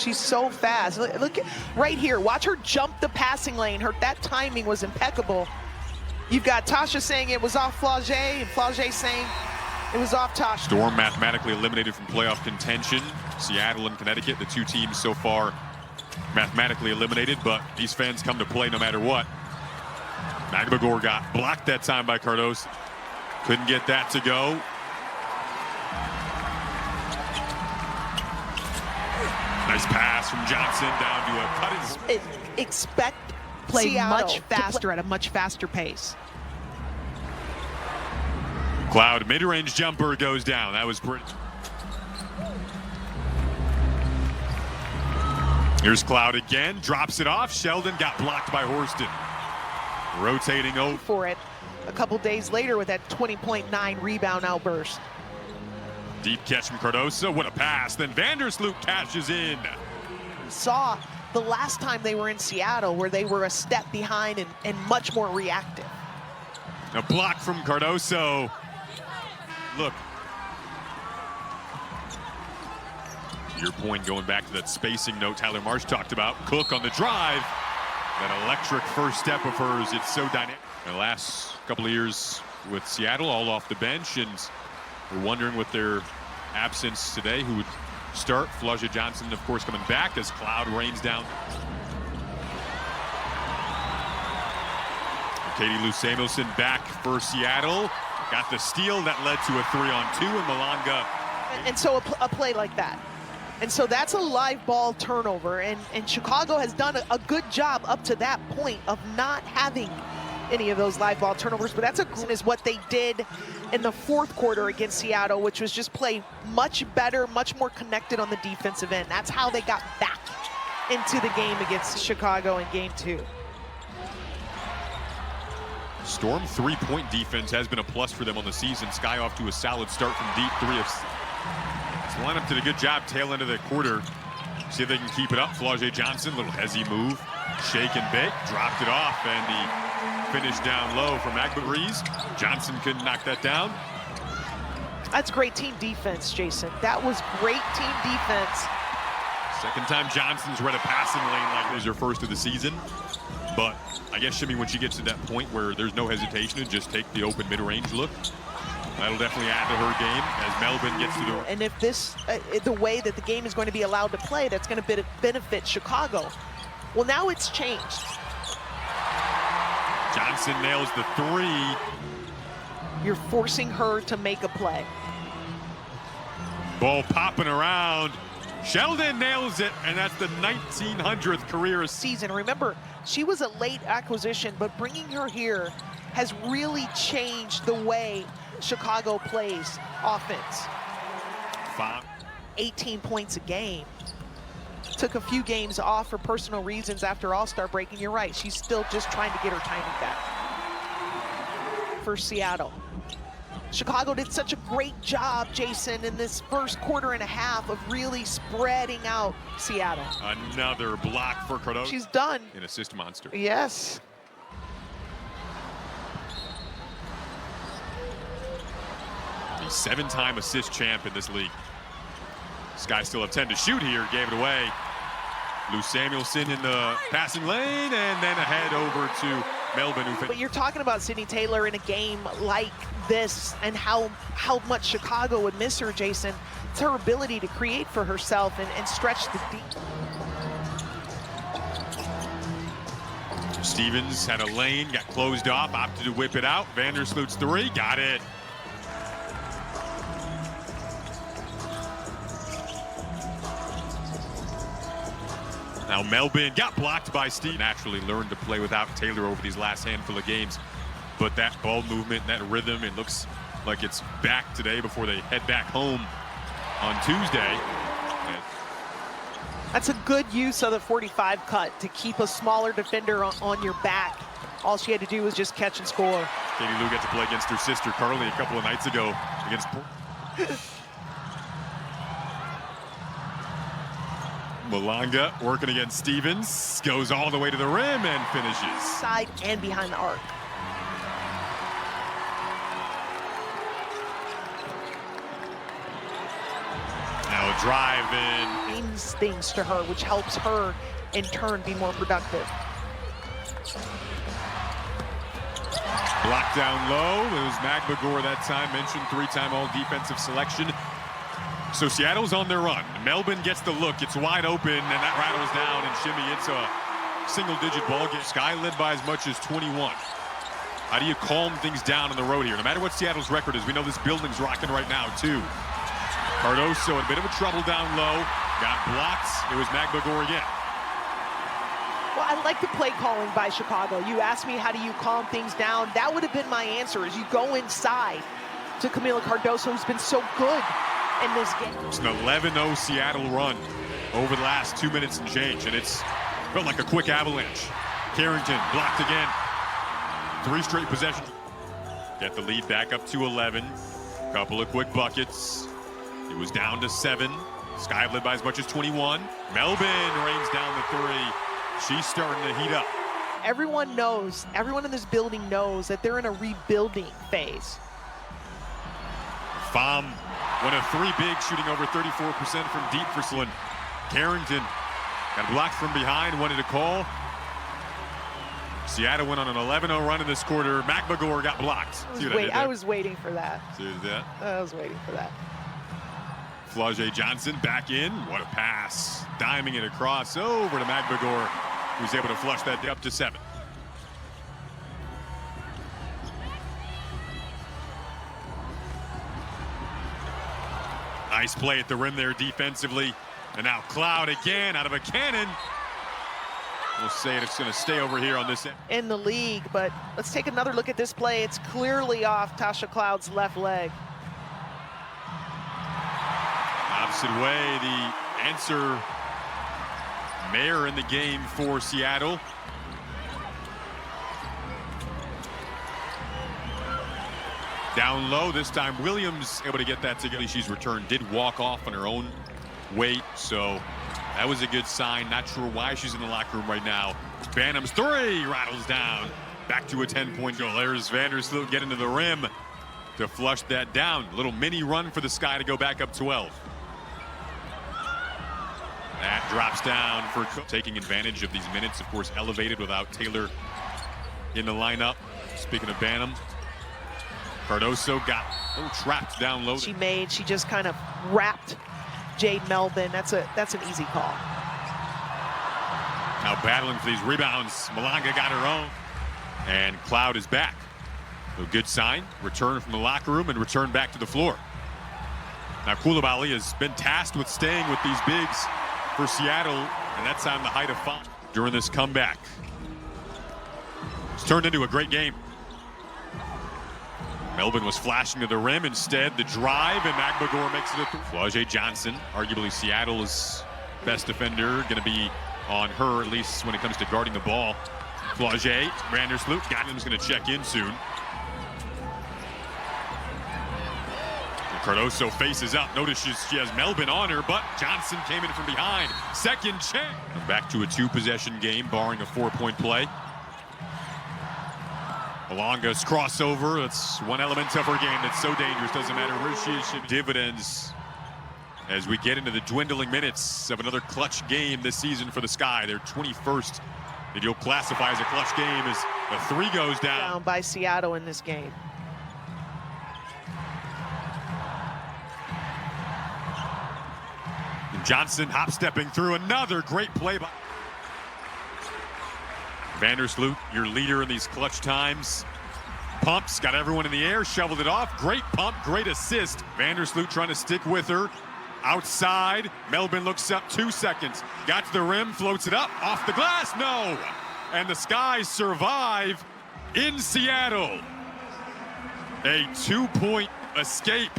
She's so fast. Look at right here. Watch her jump the passing lane. That timing was impeccable. You've got Tasha saying it was off Flau'jae, and Flau'jae saying it was off Tasha. Storm mathematically eliminated from playoff contention. Seattle and Connecticut, the two teams so far mathematically eliminated, but these fans come to play no matter what. Magbegor got blocked that time by Cardoso. Couldn't get that to go. Nice pass from Johnson down to a cut. Expect play Seattle much faster at a much faster pace. Cloud mid-range jumper goes down. That was pretty. Here's Cloud again, drops it off. Sheldon got blocked by Horston. Rotating over for it a couple days later with that 20.9 rebound outburst. Deep catch from Cardoso. What a pass. Then Vandersloot cashes in. We saw the last time they were in Seattle where they were a step behind and much more reactive. A block from Cardoso. Look. Your point, going back to that spacing note Tyler Marsh talked about. Cook on the drive. That electric first step of hers, it's so dynamic. The last couple of years with Seattle, all off the bench, and we're wondering with their absence today who would start. Flau'jae Johnson, of course, coming back as Cloud rains down. Katie Lou Samuelson back for Seattle. Got the steal that led to a 3-on-2, and Malanga. And so a play like that. And so that's a live ball turnover, and Chicago has done a good job up to that point of not having any of those live ball turnovers, but that's is what they did in the fourth quarter against Seattle, which was just play much better, much more connected on the defensive end. That's how they got back into the game against Chicago in game 2. Storm three-point defense has been a plus for them on the season. Sky off to a solid start from deep three. This lineup did a good job tail end of the quarter. See if they can keep it up. Flau'jae Johnson, little hezzy move. Shake and bake, dropped it off, and the finish down low from Magbegor. Johnson couldn't knock that down. That's great team defense, Jason. That was great team defense. Second time Johnson's read a passing lane like it was her first of the season. But I guess, Shimmy, when she gets to that point where there's no hesitation to just take the open mid-range look, that'll definitely add to her game as Melvin gets to the... And if this, the way that the game is going to be allowed to play, that's going to benefit Chicago. Well, now it's changed. Johnson nails the three. You're forcing her to make a play. Ball popping around. Sheldon nails it, and that's the 1900th career season. Remember, she was a late acquisition, but bringing her here has really changed the way Chicago plays offense. 18 points a game. Took a few games off for personal reasons after All-Star break, and you're right, she's still just trying to get her timing back. For Seattle. Chicago did such a great job, Jason, in this first quarter and a half of really spreading out Seattle. Another block for Cardoso. She's done. An assist monster. Yes. The 7-time assist champ in this league. Sky still have 10 to shoot here, gave it away. Lou Samuelson in the passing lane, and then ahead over to Melvin. But you're talking about Sydney Taylor in a game like this and how much Chicago would miss her, Jason. It's her ability to create for herself and stretch the deep. Stevens had a lane, got closed off, opted to whip it out. Vandersloot's three, got it. Now Melvin got blocked by Steve. Naturally learned to play without Taylor over these last handful of games. But that ball movement, that rhythm, it looks like it's back today before they head back home on Tuesday. That's a good use of the 45 cut to keep a smaller defender on your back. All she had to do was just catch and score. Katie Lou got to play against her sister Carly a couple of nights ago against Malanga working against Stevens, goes all the way to the rim and finishes. Side and behind the arc. Now a drive in. Means things to her, which helps her in turn be more productive. Blocked down low. It was Magbagor that time, mentioned three-time all-defensive selection. So Seattle's on their run. Melbourne gets the look. It's wide open, and that rattles down and shimmy. It's a single-digit ball game. Sky led by as much as 21. How do you calm things down on the road here? No matter what Seattle's record is, we know this building's rocking right now, too. Cardoso in a bit of a trouble down low. Got blocked. It was Magbagor again. Well, I like the play calling by Chicago. You asked me, how do you calm things down? That would have been my answer, is you go inside to Kamilla Cardoso, who's been so good in this game. It's an 11-0 Seattle run over the last 2 minutes and change, and it's felt like a quick avalanche. Carrington blocked again. 3 straight possessions. Get the lead back up to 11. Couple of quick buckets. It was down to 7. Sky led by as much as 21. Melbourne rains down the 3. She's starting to heat up. Everyone knows, everyone in this building knows that they're in a rebuilding phase. Pham, one of 3 big, shooting over 34% from deep for Slyn. Carrington got blocked from behind, wanted a call. Seattle went on an 11-0 run in this quarter. Magbagor got blocked. I was waiting for that. See that? I was waiting for that. Flau'jae Johnson back in. What a pass. Diming it across over to Magbagor, who's able to flush that up to 7. Nice play at the rim there defensively. And now Cloud again out of a cannon. We'll say it's going to stay over here on this end. In the league, but let's take another look at this play. It's clearly off Tasha Cloud's left leg. Opposite way, the answer Mayer in the game for Seattle. Down low, this time Williams able to get that together. She's returned, did walk off on her own weight, so that was a good sign. Not sure why she's in the locker room right now. Bantams 3 rattles down. Back to a 10-point goal. There's Vandersloot getting to the rim to flush that down. Little mini run for the Sky to go back up 12. That drops down for Cook. Taking advantage of these minutes, of course, elevated without Taylor in the lineup. Speaking of Bantam, Cardoso got a little trapped down low. She just kind of wrapped Jade Melvin. That's an easy call. Now battling for these rebounds. Malanga got her own. And Cloud is back. A good sign. Return from the locker room and return back to the floor. Now Coulibaly has been tasked with staying with these bigs for Seattle, and that's on the height of fun during this comeback. It's turned into a great game. Melbourne was flashing to the rim. Instead, the drive, and Magbagor makes it. Flau'jae Johnson, arguably Seattle's best defender, going to be on her, at least when it comes to guarding the ball. Flau'jae, Vandersloot, got him's going to check in soon. Cardoso faces up. Notice she has Melbourne on her, but Johnson came in from behind. Second check. Back to a 2-possession game, barring a 4-point play. Malanga's crossover. That's one element of her game that's so dangerous. Doesn't matter where she is. Dividends as we get into the dwindling minutes of another clutch game this season for the Sky. Their 21st that you'll classify as a clutch game as the 3 goes down by Seattle in this game. Johnson hop-stepping through. Another great play by Vandersloot, your leader in these clutch times. Pumps, got everyone in the air, shoveled it off. Great pump, great assist. Vandersloot trying to stick with her. Outside, Melbourne looks up 2 seconds. Got to the rim, floats it up, off the glass, no! And the Skies survive in Seattle. A 2-point escape